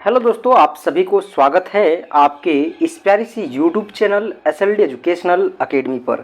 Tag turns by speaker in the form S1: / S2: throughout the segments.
S1: Hello दोस्तों, आप सभी को स्वागत है आपके इस प्यारी सी YouTube channel SLD educational academy पर।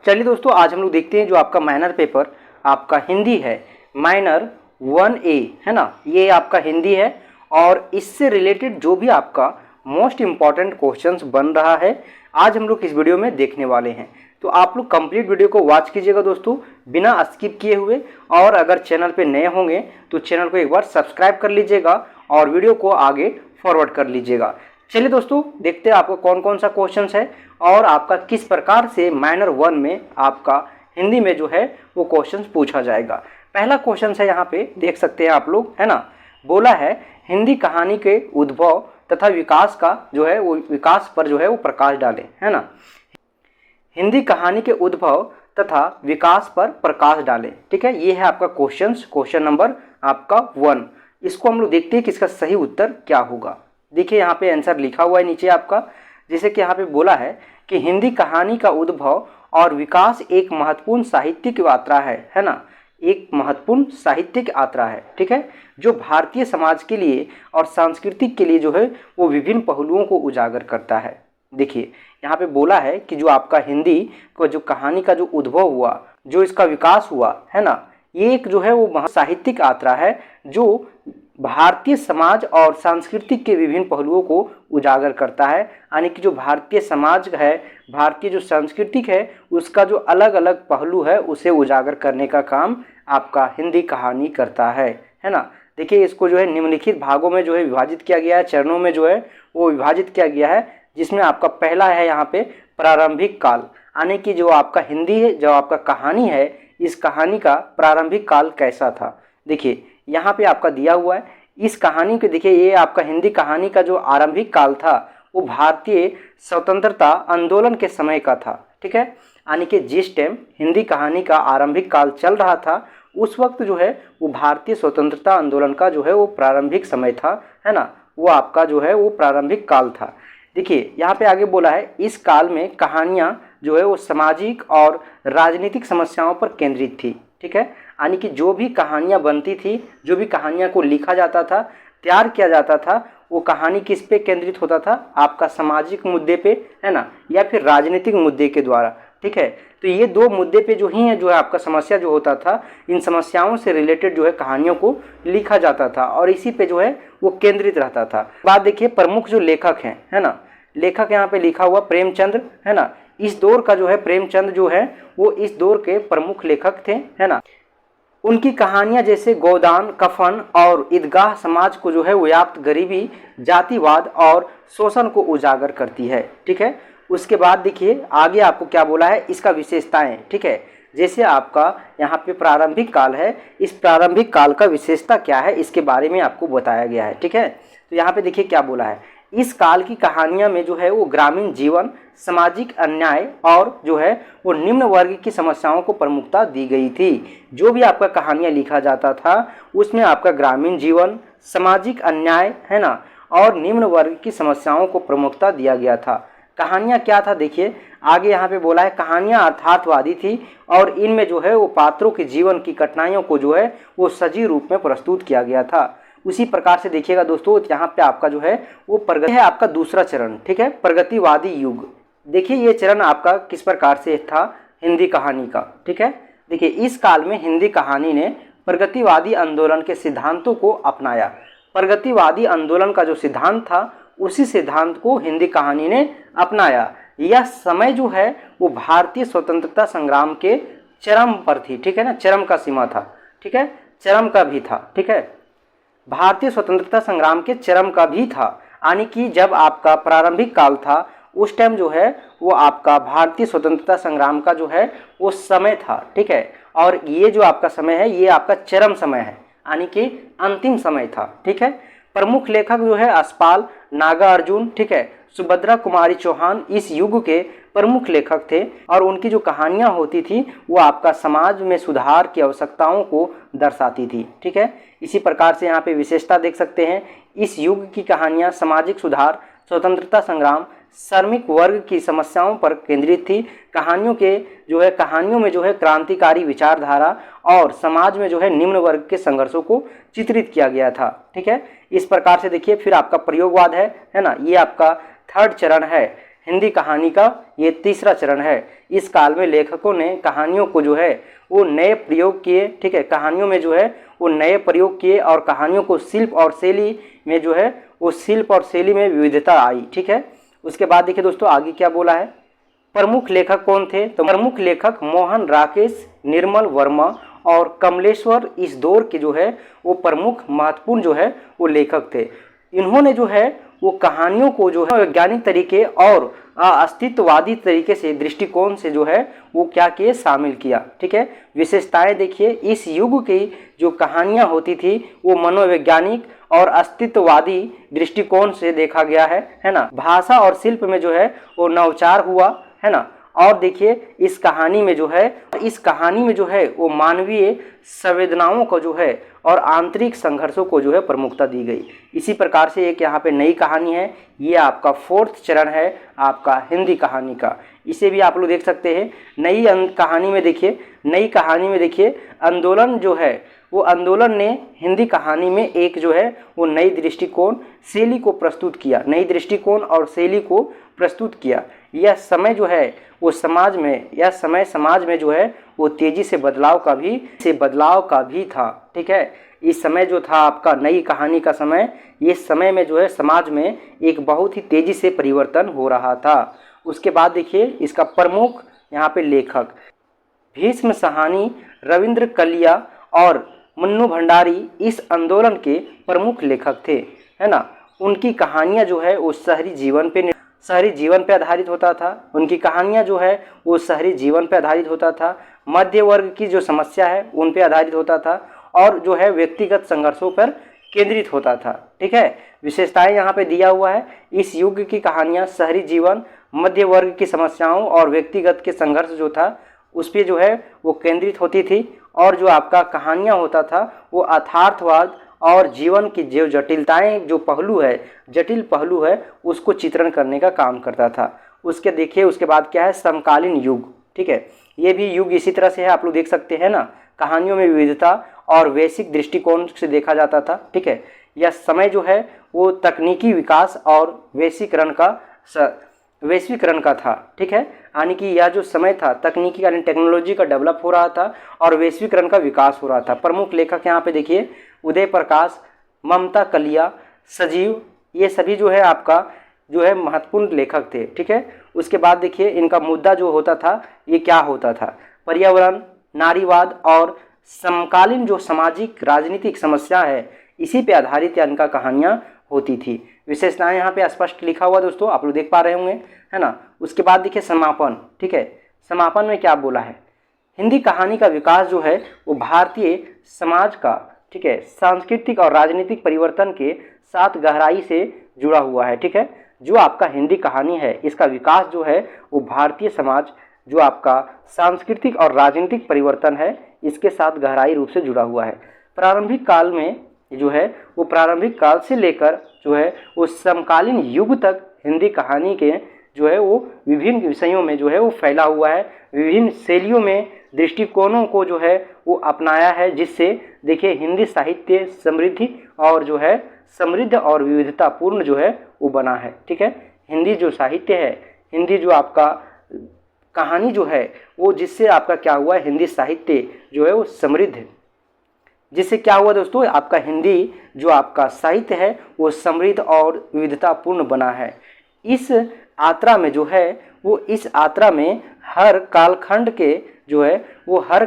S1: चलिए दोस्तों, आज हम लोग देखते हैं जो आपका माइनर पेपर आपका हिंदी है, माइनर 1A है ना, ये आपका हिंदी है और इससे रिलेटेड जो भी आपका मोस्ट इम्पॉर्टेंट क्वेश्चंस बन रहा है आज हम लोग इस वीडियो में देखने वाले हैं। तो आप लोग कंप्लीट वीडियो को वॉच कीजिएगा दोस्तों, बिना स्किप किए हुए। और अगर चैनल पे नए होंगे तो चैनल को एक बार सब्सक्राइब कर लीजिएगा और वीडियो को आगे फॉरवर्ड कर लीजिएगा। चलिए दोस्तों, देखते हैं आपको कौन कौन सा क्वेश्चन है और आपका किस प्रकार से माइनर 1 में आपका हिंदी में जो है वो क्वेश्चन पूछा जाएगा। पहला क्वेश्चन है, यहाँ पे देख सकते हैं आप लोग, है ना। बोला है हिंदी कहानी के उद्भव तथा विकास का जो है वो विकास पर जो है वो प्रकाश डालें, है ना। हिंदी कहानी के उद्भव तथा विकास पर प्रकाश डालें, ठीक है। ये है आपका क्वेश्चन नंबर आपका 1। इसको हम लोग देखते हैं कि इसका सही उत्तर क्या होगा। देखिए यहाँ पे आंसर लिखा हुआ है नीचे आपका, जैसे कि यहाँ पे बोला है कि हिंदी कहानी का उद्भव और विकास एक महत्वपूर्ण साहित्यिक यात्रा है ना, एक महत्वपूर्ण साहित्यिक यात्रा है, ठीक है, जो भारतीय समाज के लिए और सांस्कृतिक के लिए जो है वो विभिन्न पहलुओं को उजागर करता है। देखिए यहाँ पे बोला है कि जो आपका हिंदी को जो कहानी का जो उद्भव हुआ, जो इसका विकास हुआ, है ना, ये एक जो है वो साहित्यिक यात्रा है जो भारतीय समाज और सांस्कृतिक के विभिन्न पहलुओं को उजागर करता है। यानी कि जो भारतीय समाज है, भारतीय जो सांस्कृतिक है, उसका जो अलग अलग पहलू है उसे उजागर करने का काम आपका हिंदी कहानी करता है ना। देखिए इसको जो है निम्नलिखित भागों में जो है विभाजित किया गया है, चरणों में जो है वो विभाजित किया गया है, जिसमें आपका पहला है यहाँ पे प्रारंभिक काल। यानी कि जो आपका हिंदी है, जो आपका कहानी है, इस कहानी का प्रारंभिक काल कैसा था। देखिए यहाँ पे आपका दिया हुआ है इस कहानी के, देखिए ये आपका हिंदी कहानी का जो आरंभिक काल था वो भारतीय स्वतंत्रता आंदोलन के समय का था, ठीक है। यानी कि जिस टाइम हिंदी कहानी का आरंभिक काल चल रहा था उस वक्त जो है वो भारतीय स्वतंत्रता आंदोलन का जो है वो प्रारंभिक समय था, है ना, वो आपका जो है वो प्रारंभिक काल था। देखिए यहाँ पे आगे बोला है इस काल में कहानियाँ जो है वो सामाजिक और राजनीतिक समस्याओं पर केंद्रित थी, ठीक है। यानी कि जो भी कहानियाँ बनती थी, जो भी कहानियाँ को लिखा जाता था, तैयार किया जाता था, वो कहानी किस पे केंद्रित होता था, आपका सामाजिक मुद्दे पे, है ना, या फिर राजनीतिक मुद्दे के द्वारा, ठीक है। तो ये दो मुद्दे पे जो ही है जो है आपका समस्या जो होता था, इन समस्याओं से रिलेटेड जो है कहानियों को लिखा जाता था और इसी पे जो है वो केंद्रित रहता था। बात देखिए प्रमुख जो लेखक हैं, है ना, लेखक यहाँ पे लिखा हुआ प्रेमचंद्र, है ना। इस दौर का जो है प्रेमचंद जो है वो इस दौर के प्रमुख लेखक थे, है ना। उनकी कहानियां जैसे गोदान, कफन और ईदगाह समाज को जो है व्याप्त गरीबी, जातिवाद और शोषण को उजागर करती है, ठीक है। उसके बाद देखिए आगे आपको क्या बोला है, इसका विशेषताएं, ठीक है। जैसे आपका यहाँ पे प्रारंभिक काल है, इस प्रारंभिक काल का विशेषता क्या है इसके बारे में आपको बताया गया है, ठीक है। तो यहाँ पे देखिए क्या बोला है, इस काल की कहानियां में जो है वो ग्रामीण जीवन, सामाजिक अन्याय और जो है वो निम्न वर्ग की समस्याओं को प्रमुखता दी गई थी। जो भी आपका कहानियां लिखा जाता था उसमें आपका ग्रामीण जीवन, सामाजिक अन्याय, है ना, और निम्न वर्ग की समस्याओं को प्रमुखता दिया गया था। कहानियां क्या था, देखिए आगे यहाँ पे बोला है कहानियां अर्थार्थवादी थी और इनमें जो है वो पात्रों के जीवन की कठिनाइयों को जो है वो सजीव रूप में प्रस्तुत किया गया था। उसी प्रकार से देखिएगा दोस्तों, यहाँ पे आपका जो है वो प्रगति है, आपका दूसरा चरण, ठीक है, प्रगतिवादी युग। देखिए ये चरण आपका किस प्रकार से था हिंदी कहानी का, ठीक है। देखिए इस काल में हिंदी कहानी ने प्रगतिवादी आंदोलन के सिद्धांतों को अपनाया। प्रगतिवादी आंदोलन का जो सिद्धांत था उसी सिद्धांत को हिंदी कहानी ने अपनाया। यह समय जो है वो भारतीय स्वतंत्रता संग्राम के चरम पर थी, ठीक है ना, चरम का सीमा था, ठीक है, चरम का भी था, ठीक है, भारतीय स्वतंत्रता संग्राम के चरम का भी था। यानी कि जब आपका प्रारंभिक काल था उस टाइम जो है वो आपका भारतीय स्वतंत्रता संग्राम का जो है वो समय था, ठीक है। और ये जो आपका समय है ये आपका चरम समय है, यानी कि अंतिम समय था, ठीक है। प्रमुख लेखक जो है अस्पाल, नागार्जुन, ठीक है, सुभद्रा कुमारी चौहान इस युग के प्रमुख लेखक थे और उनकी जो कहानियां होती थी वो आपका समाज में सुधार की आवश्यकताओं को दर्शाती थी, ठीक है। इसी प्रकार से यहाँ पे विशेषता देख सकते हैं, इस युग की कहानियां सामाजिक सुधार, स्वतंत्रता संग्राम, श्रमिक वर्ग की समस्याओं पर केंद्रित थी। कहानियों में जो है क्रांतिकारी विचारधारा और समाज में जो है निम्न वर्ग के संघर्षों को चित्रित किया गया था। ठीक है, इस प्रकार से देखिए। फिर आपका प्रयोगवाद है ना, ये आपका थर्ड चरण है हिंदी कहानी का, ये तीसरा चरण है। इस काल में लेखकों ने कहानियों को जो है वो नए प्रयोग किए। ठीक है, कहानियों में जो है वो नए प्रयोग किए और कहानियों को शिल्प और शैली में जो है वो शिल्प और शैली में विविधता आई। ठीक है, उसके बाद देखिए दोस्तों आगे क्या बोला है। प्रमुख लेखक कौन थे? तो प्रमुख लेखक मोहन, राकेश, निर्मल वर्मा और कमलेश्वर इस दौर के जो है वो प्रमुख महत्वपूर्ण जो है वो लेखक थे। इन्होंने जो है वो कहानियों को जो है वैज्ञानिक तरीके और अस्तित्ववादी तरीके से दृष्टिकोण से जो है वो क्या किए, शामिल किया। ठीक है, विशेषताएं देखिए। इस युग की जो कहानियां होती थी वो मनोवैज्ञानिक और अस्तित्ववादी दृष्टिकोण से देखा गया है ना। भाषा और शिल्प में जो है वो नवाचार हुआ है ना। और देखिए इस कहानी में जो है वो मानवीय संवेदनाओं को जो है और आंतरिक संघर्षों को जो है प्रमुखता दी गई। इसी प्रकार से एक यहाँ पे नई कहानी है, ये आपका फोर्थ चरण है आपका हिंदी कहानी का। इसे भी आप लोग देख सकते हैं। नई कहानी में देखिए आंदोलन जो है वो आंदोलन ने हिंदी कहानी में एक जो है वो नई दृष्टिकोण शैली को प्रस्तुत किया, नई दृष्टिकोण और शैली को प्रस्तुत किया। यह समय जो है वो समाज में जो है वो तेजी से बदलाव का भी था। ठीक है, इस समय जो था आपका नई कहानी का समय, ये समय में जो है समाज में एक बहुत ही तेजी से परिवर्तन हो रहा था। उसके बाद देखिए इसका प्रमुख यहाँ पे लेखक भीष्म साहनी, रविंद्र कलिया और मन्नू भंडारी इस आंदोलन के प्रमुख लेखक थे, है ना। उनकी कहानियाँ जो है वो शहरी जीवन पे आधारित होता था। मध्य वर्ग की जो समस्या है उन पे आधारित होता था और जो है व्यक्तिगत संघर्षों पर केंद्रित होता था। ठीक है, विशेषताएं यहाँ पे दिया हुआ है। इस युग की कहानियाँ शहरी जीवन, मध्य वर्ग की समस्याओं और व्यक्तिगत के संघर्ष जो था उस पे जो है वो केंद्रित होती थी। और जो आपका कहानियाँ होता था वो यथार्थवाद और जीवन की जो जटिल पहलू है उसको चित्रण करने का काम करता था। उसके बाद क्या है, समकालीन युग। ठीक है, ये भी युग इसी तरह से है, आप लोग देख सकते हैं ना। कहानियों में विविधता और वैश्विक दृष्टिकोण से देखा जाता था। ठीक है, यह समय जो है वो तकनीकी विकास और वैश्वीकरण का था। ठीक है, यानी कि यह जो समय था तकनीकी यानी टेक्नोलॉजी का डेवलप हो रहा था और वैश्वीकरण का विकास हो रहा था। प्रमुख लेखक यहाँ पे देखिए उदय प्रकाश, ममता कलिया, सजीव, ये सभी जो है आपका जो है महत्वपूर्ण लेखक थे। ठीक है, उसके बाद देखिए इनका मुद्दा जो होता था ये क्या होता था, पर्यावरण, नारीवाद और समकालीन जो सामाजिक राजनीतिक समस्या है इसी पे आधारित इनका कहानियाँ होती थी। विशेषताएं यहाँ पे स्पष्ट लिखा हुआ दोस्तों, आप लोग देख पा रहे होंगे, है ना। उसके बाद देखिए समापन। ठीक है, समापन में क्या बोला है, हिंदी कहानी का विकास जो है वो भारतीय समाज का, ठीक है, सांस्कृतिक और राजनीतिक परिवर्तन के साथ गहराई से जुड़ा हुआ है। ठीक है, जो आपका हिंदी कहानी है इसका विकास जो है वो भारतीय समाज जो आपका सांस्कृतिक और राजनीतिक परिवर्तन है इसके साथ गहराई रूप से जुड़ा हुआ है। प्रारंभिक काल में जो है वो प्रारंभिक काल से लेकर जो है वो समकालीन युग तक हिंदी कहानी के जो है वो विभिन्न विषयों में जो है वो फैला हुआ है, विभिन्न शैलियों में दृष्टिकोणों को जो है वो अपनाया है, जिससे देखिए हिंदी साहित्य समृद्ध और विविधतापूर्ण जो है वो बना है। ठीक है, हिंदी जो साहित्य है, हिंदी जो आपका कहानी जो है वो जिससे आपका क्या हुआ है, हिंदी साहित्य जो है वो समृद्ध है, जिससे क्या हुआ दोस्तों, आपका हिंदी जो आपका साहित्य है वो समृद्ध और विविधतापूर्ण बना है। इस यात्रा में जो है वो इस यात्रा में हर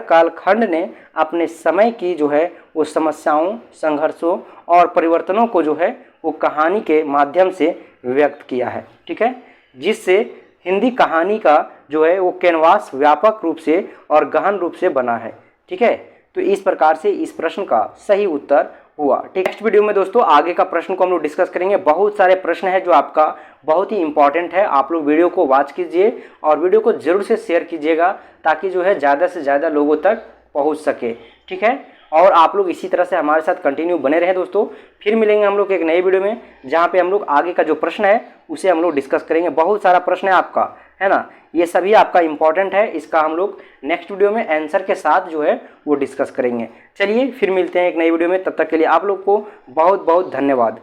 S1: कालखंड ने अपने समय की जो है वो समस्याओं, संघर्षों और परिवर्तनों को जो है वो कहानी के माध्यम से व्यक्त किया है। ठीक है, जिससे हिंदी कहानी का जो है वो कैनवास व्यापक रूप से और गहन रूप से बना है। ठीक है, तो इस प्रकार से इस प्रश्न का सही उत्तर हुआ। ठीक, नेक्स्ट वीडियो में दोस्तों आगे का प्रश्न को हम लोग डिस्कस करेंगे। बहुत सारे प्रश्न है जो आपका बहुत ही इंपॉर्टेंट है, आप लोग वीडियो को वॉच कीजिए और वीडियो को जरूर से शेयर कीजिएगा ताकि जो है ज़्यादा से ज़्यादा लोगों तक पहुंच सके। ठीक है, और आप लोग इसी तरह से हमारे साथ कंटिन्यू बने रहें दोस्तों। फिर मिलेंगे हम लोग एक नई वीडियो में, जहाँ पे हम लोग आगे का जो प्रश्न है उसे हम लोग डिस्कस करेंगे। बहुत सारा प्रश्न है आपका, है ना, ये सभी आपका इंपॉर्टेंट है। इसका हम लोग नेक्स्ट वीडियो में आंसर के साथ जो है वो डिस्कस करेंगे। चलिए फिर मिलते हैं एक नई वीडियो में, तब तक के लिए आप लोग को बहुत बहुत धन्यवाद।